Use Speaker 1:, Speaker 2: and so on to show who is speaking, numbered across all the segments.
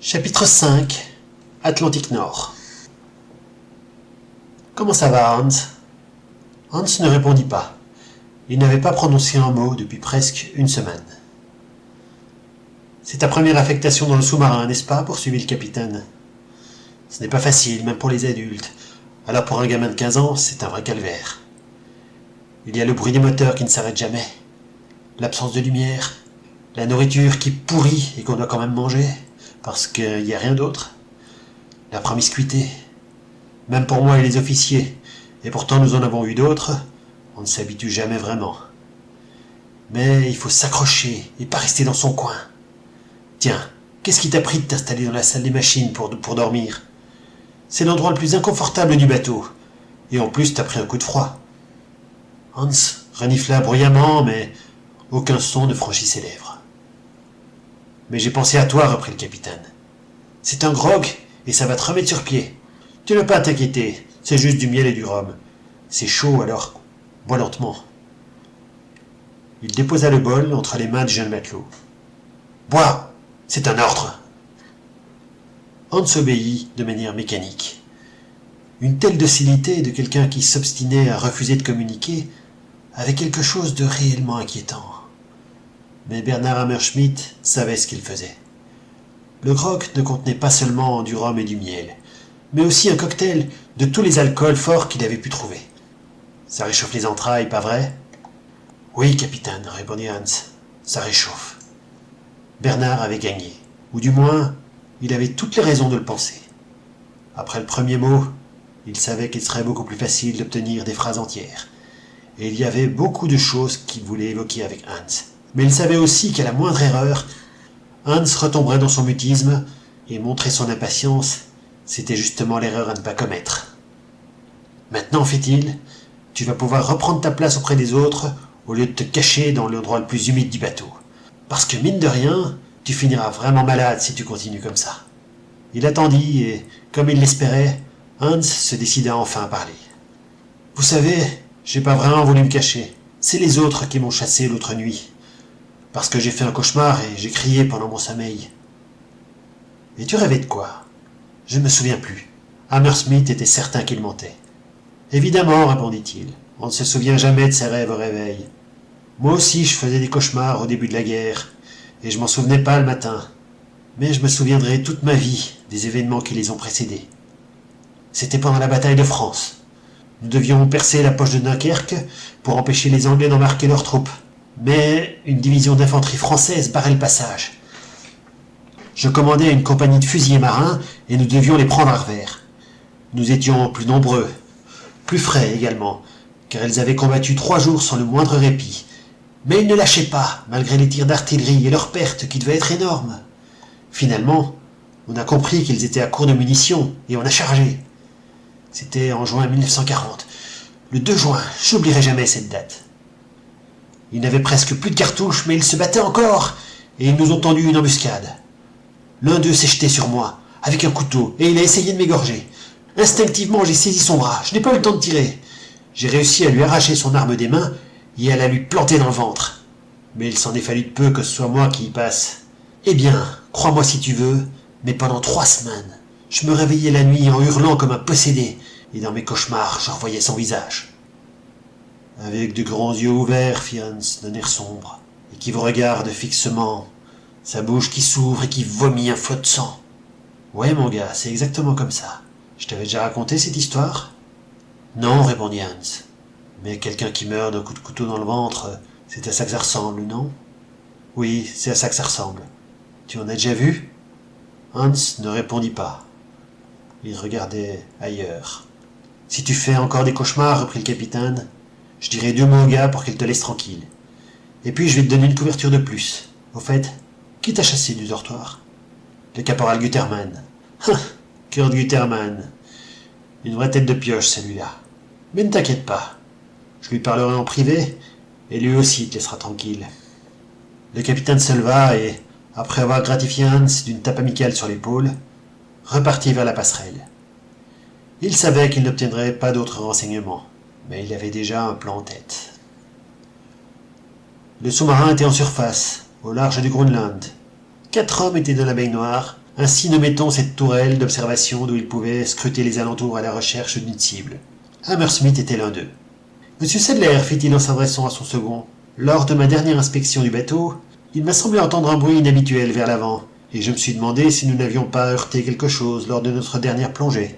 Speaker 1: Chapitre 5 Atlantique Nord. Comment ça va, Hans? Hans ne répondit pas. Il n'avait pas prononcé un mot depuis presque une semaine. C'est ta première affectation dans le sous-marin, n'est-ce pas? Poursuivit le capitaine. Ce n'est pas facile, même pour les adultes. Alors pour un gamin de 15 ans, c'est un vrai calvaire. Il y a le bruit des moteurs qui ne s'arrête jamais, l'absence de lumière, la nourriture qui pourrit et qu'on doit quand même manger, parce qu'il n'y a rien d'autre, la promiscuité, même pour moi et les officiers, et pourtant nous en avons eu d'autres, on ne s'habitue jamais vraiment. Mais il faut s'accrocher et pas rester dans son coin. Tiens, qu'est-ce qui t'a pris de t'installer dans la salle des machines pour dormir? C'est l'endroit le plus inconfortable du bateau, et en plus t'as pris un coup de froid. Hans renifla bruyamment, mais aucun son ne franchit ses lèvres. Mais j'ai pensé à toi, reprit le capitaine. C'est un grog, et ça va te remettre sur pied. Tu n'as pas à t'inquiéter, c'est juste du miel et du rhum. C'est chaud, alors bois lentement. Il déposa le bol entre les mains du jeune matelot. Bois, c'est un ordre. Hans obéit de manière mécanique. Une telle docilité de quelqu'un qui s'obstinait à refuser de communiquer avait quelque chose de réellement inquiétant. Mais Bernard Hammerschmidt savait ce qu'il faisait. Le grog ne contenait pas seulement du rhum et du miel, mais aussi un cocktail de tous les alcools forts qu'il avait pu trouver. Ça réchauffe les entrailles, pas vrai? Oui, capitaine, répondit Hans, ça réchauffe. Bernard avait gagné, ou du moins, il avait toutes les raisons de le penser. Après le premier mot, il savait qu'il serait beaucoup plus facile d'obtenir des phrases entières. Et il y avait beaucoup de choses qu'il voulait évoquer avec Hans. Mais il savait aussi qu'à la moindre erreur, Hans retomberait dans son mutisme, et montrer son impatience, c'était justement l'erreur à ne pas commettre. Maintenant, fit-il, tu vas pouvoir reprendre ta place auprès des autres, au lieu de te cacher dans l'endroit le plus humide du bateau. Parce que, mine de rien, tu finiras vraiment malade si tu continues comme ça. Il attendit, et, comme il l'espérait, Hans se décida enfin à parler. Vous savez, j'ai pas vraiment voulu me cacher. C'est les autres qui m'ont chassé l'autre nuit. Parce que j'ai fait un cauchemar et j'ai crié pendant mon sommeil. Et tu rêvais de quoi? Je ne me souviens plus. Hammerschmidt était certain qu'il mentait. Évidemment, répondit-il, on ne se souvient jamais de ses rêves au réveil. Moi aussi je faisais des cauchemars au début de la guerre, et je m'en souvenais pas le matin. Mais je me souviendrai toute ma vie des événements qui les ont précédés. C'était pendant la bataille de France. Nous devions percer la poche de Dunkerque pour empêcher les Anglais d'embarquer leurs troupes. Mais une division d'infanterie française barrait le passage. Je commandais une compagnie de fusiliers marins et nous devions les prendre à revers. Nous étions plus nombreux, plus frais également, car ils avaient combattu 3 jours sans le moindre répit. Mais ils ne lâchaient pas, malgré les tirs d'artillerie et leurs pertes qui devaient être énormes. Finalement, on a compris qu'ils étaient à court de munitions et on a chargé. C'était en juin 1940. Le 2 juin, j'oublierai jamais cette date. Ils n'avaient presque plus de cartouches, mais ils se battaient encore, et ils nous ont tendu une embuscade. L'un d'eux s'est jeté sur moi, avec un couteau, et il a essayé de m'égorger. Instinctivement, j'ai saisi son bras, je n'ai pas eu le temps de tirer. J'ai réussi à lui arracher son arme des mains, et à la lui planter dans le ventre. Mais il s'en est fallu de peu que ce soit moi qui y passe. Eh bien, crois-moi si tu veux, mais pendant 3 semaines, je me réveillais la nuit en hurlant comme un possédé, et dans mes cauchemars, je revoyais son visage. Avec de grands yeux ouverts, fit Hans, d'un air sombre, et qui vous regarde fixement, sa bouche qui s'ouvre et qui vomit un flot de sang. Ouais, mon gars, c'est exactement comme ça. Je t'avais déjà raconté cette histoire? Non, répondit Hans. Mais quelqu'un qui meurt d'un coup de couteau dans le ventre, c'est à ça que ça ressemble, non? Oui, c'est à ça que ça ressemble. Tu en as déjà vu? Hans ne répondit pas. Il regardait ailleurs. Si tu fais encore des cauchemars, reprit le capitaine, je dirai 2 mots au gars pour qu'il te laisse tranquille. Et puis je vais te donner une couverture de plus. Au fait, qui t'a chassé du dortoir? Le caporal Gutermann. Kurt Gutermann. Une vraie tête de pioche, celui-là. Mais ne t'inquiète pas. Je lui parlerai en privé, et lui aussi te laissera tranquille. Le capitaine se leva et, après avoir gratifié Hans d'une tape amicale sur l'épaule, repartit vers la passerelle. Il savait qu'il n'obtiendrait pas d'autres renseignements, mais il avait déjà un plan en tête. Le sous-marin était en surface, au large du Groenland. 4 hommes étaient dans la baignoire, Ainsi nommait-on cette tourelle d'observation d'où il pouvait scruter les alentours à la recherche d'une cible. Hammersmith était l'un d'eux. Monsieur Sadler, fit-il en s'adressant à son second, lors de ma dernière inspection du bateau, il m'a semblé entendre un bruit inhabituel vers l'avant, et je me suis demandé si nous n'avions pas heurté quelque chose lors de notre dernière plongée.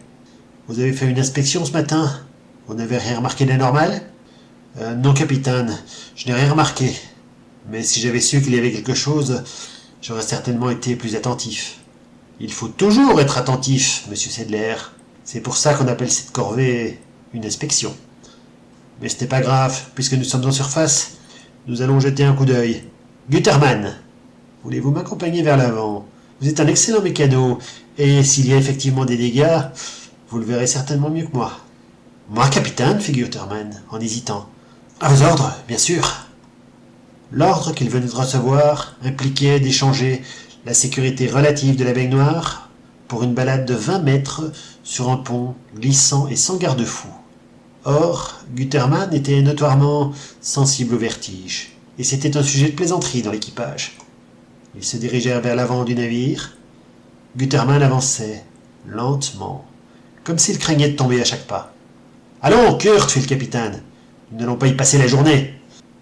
Speaker 1: Vous avez fait une inspection ce matin? Vous n'avez rien remarqué d'anormal? Non, capitaine, je n'ai rien remarqué. Mais si j'avais su qu'il y avait quelque chose, j'aurais certainement été plus attentif. Il faut toujours être attentif, monsieur Sadler. C'est pour ça qu'on appelle cette corvée une inspection. Mais ce n'est pas grave, puisque nous sommes en surface. Nous allons jeter un coup d'œil. Gutterman, voulez-vous m'accompagner vers l'avant? Vous êtes un excellent mécano, et s'il y a effectivement des dégâts, vous le verrez certainement mieux que moi. Moi, capitaine, fit Gutterman, en hésitant. À vos ordres, bien sûr. L'ordre qu'il venait de recevoir impliquait d'échanger la sécurité relative de la baignoire pour une balade de 20 mètres sur un pont glissant et sans garde-fou. Or, Gutterman était notoirement sensible au vertige, et c'était un sujet de plaisanterie dans l'équipage. Ils se dirigèrent vers l'avant du navire. Gutterman avançait, lentement, comme s'il craignait de tomber à chaque pas. « Allons, Kurt, fit le capitaine, nous n'allons pas y passer la journée. »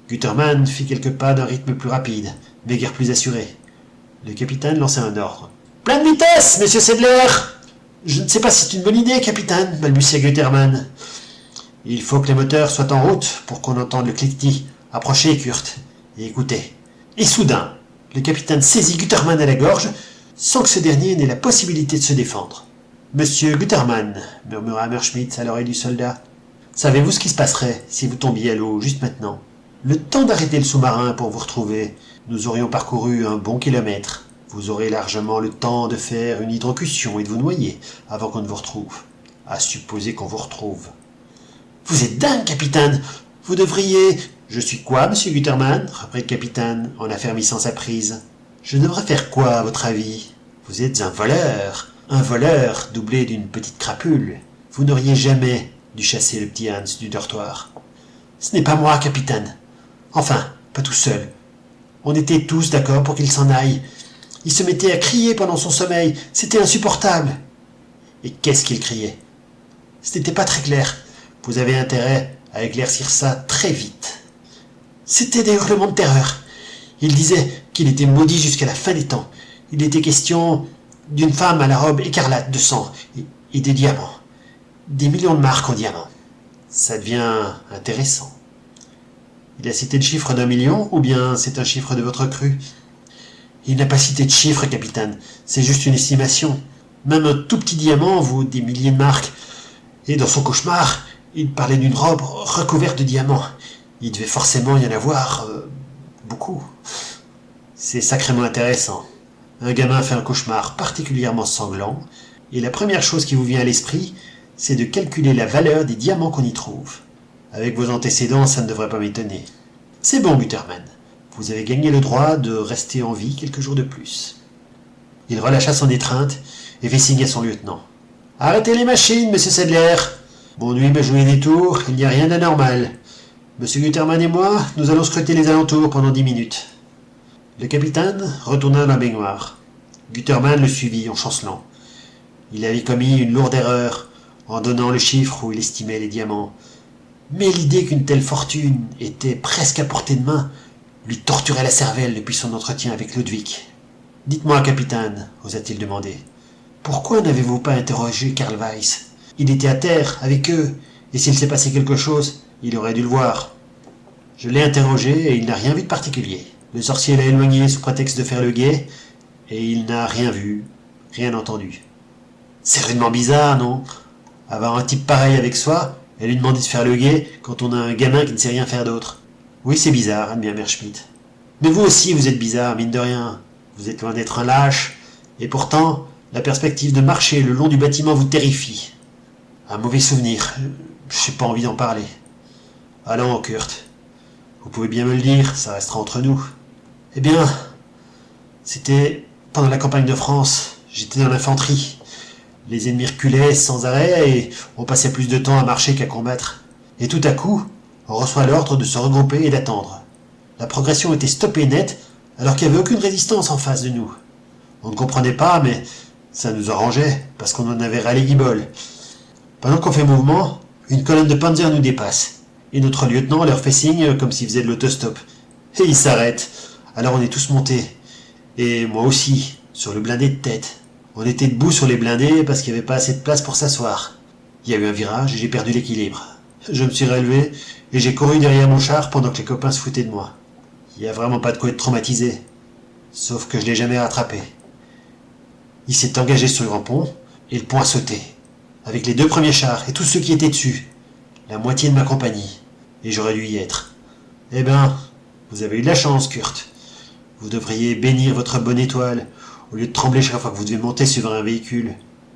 Speaker 1: Gutterman fit quelques pas d'un rythme plus rapide, mais guère plus assuré. Le capitaine lança un ordre. « Pleine vitesse, monsieur Sadler !»« Je ne sais pas si c'est une bonne idée, capitaine, » balbutia Gutterman. « Il faut que les moteurs soient en route pour qu'on entende le cliquetis. Approchez, Kurt, et écoutez. » Et soudain, le capitaine saisit Gutterman à la gorge, sans que ce dernier n'ait la possibilité de se défendre. « Monsieur Gutterman, » murmura Hammerschmidt à l'oreille du soldat, « savez-vous ce qui se passerait si vous tombiez à l'eau juste maintenant? Le temps d'arrêter le sous-marin pour vous retrouver, nous aurions parcouru un bon kilomètre. Vous aurez largement le temps de faire une hydrocution et de vous noyer avant qu'on ne vous retrouve. À supposer qu'on vous retrouve. »« Vous êtes dingue, capitaine. Vous devriez... »« Je suis quoi, monsieur Gutterman ?» reprit le capitaine en affermissant sa prise. « Je devrais faire quoi, à votre avis? Vous êtes un voleur doublé d'une petite crapule. Vous n'auriez jamais dû chasser le petit Hans du dortoir. »« Ce n'est pas moi, capitaine. Enfin, pas tout seul. On était tous d'accord pour qu'il s'en aille. Il se mettait à crier pendant son sommeil. C'était insupportable. » »« Et qu'est-ce qu'il criait? » ?»« Ce n'était pas très clair. Vous avez intérêt à éclaircir ça très vite. » »« C'était des hurlements de terreur. Il disait qu'il était maudit jusqu'à la fin des temps. Il était question d'une femme à la robe écarlate de sang et des diamants. Des millions de marques en diamants. » »« Ça devient intéressant. Il a cité le chiffre d'1 million, ou bien c'est un chiffre de votre cru? » »« Il n'a pas cité de chiffre, capitaine. C'est juste une estimation. Même un tout petit diamant vaut des milliers de marques. Et dans son cauchemar, il parlait d'une robe recouverte de diamants. Il devait forcément y en avoir beaucoup. » »« C'est sacrément intéressant. Un gamin fait un cauchemar particulièrement sanglant, et la première chose qui vous vient à l'esprit, c'est de calculer la valeur des diamants qu'on y trouve. Avec vos antécédents, ça ne devrait pas m'étonner. C'est bon, Gutterman. Vous avez gagné le droit de rester en vie quelques jours de plus. » Il relâcha son étreinte et fit signe à son lieutenant. « Arrêtez les machines, monsieur Sadler. Mon nuit m'a joué des tours, il n'y a rien d'anormal. Monsieur Gutterman et moi, nous allons scruter les alentours pendant 10 minutes. » Le capitaine retourna dans la baignoire. Gutterman le suivit en chancelant. Il avait commis une lourde erreur en donnant le chiffre où il estimait les diamants. Mais l'idée qu'une telle fortune était presque à portée de main lui torturait la cervelle depuis son entretien avec Ludwig. « Dites-moi, capitaine, osa-t-il demander, pourquoi n'avez-vous pas interrogé Karl Weiss? Il était à terre, avec eux, et s'il s'est passé quelque chose, il aurait dû le voir. Je l'ai interrogé et il n'a rien vu de particulier. Le sorcier l'a éloigné sous prétexte de faire le guet, et il n'a rien vu, rien entendu. C'est rudement bizarre, non? Avoir un type pareil avec soi, et lui demander de faire le guet quand on a un gamin qui ne sait rien faire d'autre. Oui, c'est bizarre, admit Hammerschmidt. Mais vous aussi, vous êtes bizarre, mine de rien. Vous êtes loin d'être un lâche, et pourtant, la perspective de marcher le long du bâtiment vous terrifie. Un mauvais souvenir, j'ai pas envie d'en parler. Allons, Kurt. Vous pouvez bien me le dire, ça restera entre nous. Eh bien, c'était pendant la campagne de France. J'étais dans l'infanterie. Les ennemis reculaient sans arrêt et on passait plus de temps à marcher qu'à combattre. Et tout à coup, on reçoit l'ordre de se regrouper et d'attendre. La progression était stoppée net alors qu'il n'y avait aucune résistance en face de nous. On ne comprenait pas, mais Ça nous arrangeait, parce qu'on en avait ras les guiboles. Pendant qu'on fait mouvement, une colonne de Panzer nous dépasse. Et notre lieutenant leur fait signe comme s'il faisait de l'autostop. Et il s'arrête. Alors on est tous montés. Et moi aussi, sur le blindé de tête. On était debout sur les blindés parce qu'il n'y avait pas assez de place pour s'asseoir. Il y a eu un virage et j'ai perdu l'équilibre. Je me suis relevé et j'ai couru derrière mon char pendant que les copains se foutaient de moi. Il n'y a vraiment pas de quoi être traumatisé. Sauf que je l'ai jamais rattrapé. Il s'est engagé sur le grand pont et le pont a sauté. Avec les 2 premiers chars et tous ceux qui étaient dessus. La moitié de ma compagnie. Et j'aurais dû y être. Eh ben, vous avez eu de la chance, Kurt. Vous devriez bénir votre bonne étoile, au lieu de trembler chaque fois que vous devez monter sur un véhicule.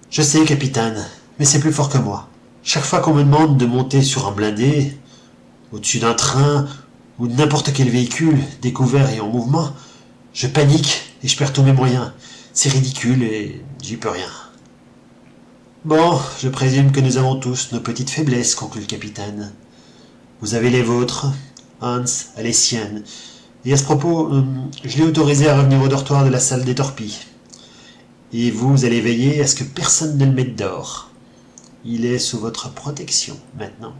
Speaker 1: Je sais, capitaine, mais c'est plus fort que moi. Chaque fois qu'on me demande de monter sur un blindé, au-dessus d'un train, ou de n'importe quel véhicule, découvert et en mouvement, je panique et je perds tous mes moyens. C'est ridicule et j'y peux rien. Bon, je présume que nous avons tous nos petites faiblesses, conclut le capitaine. Vous avez les vôtres, Hans a les siennes. Et à ce propos, je l'ai autorisé à revenir au dortoir de la salle des torpilles. Et vous allez veiller à ce que personne ne le mette dehors. Il est sous votre protection maintenant.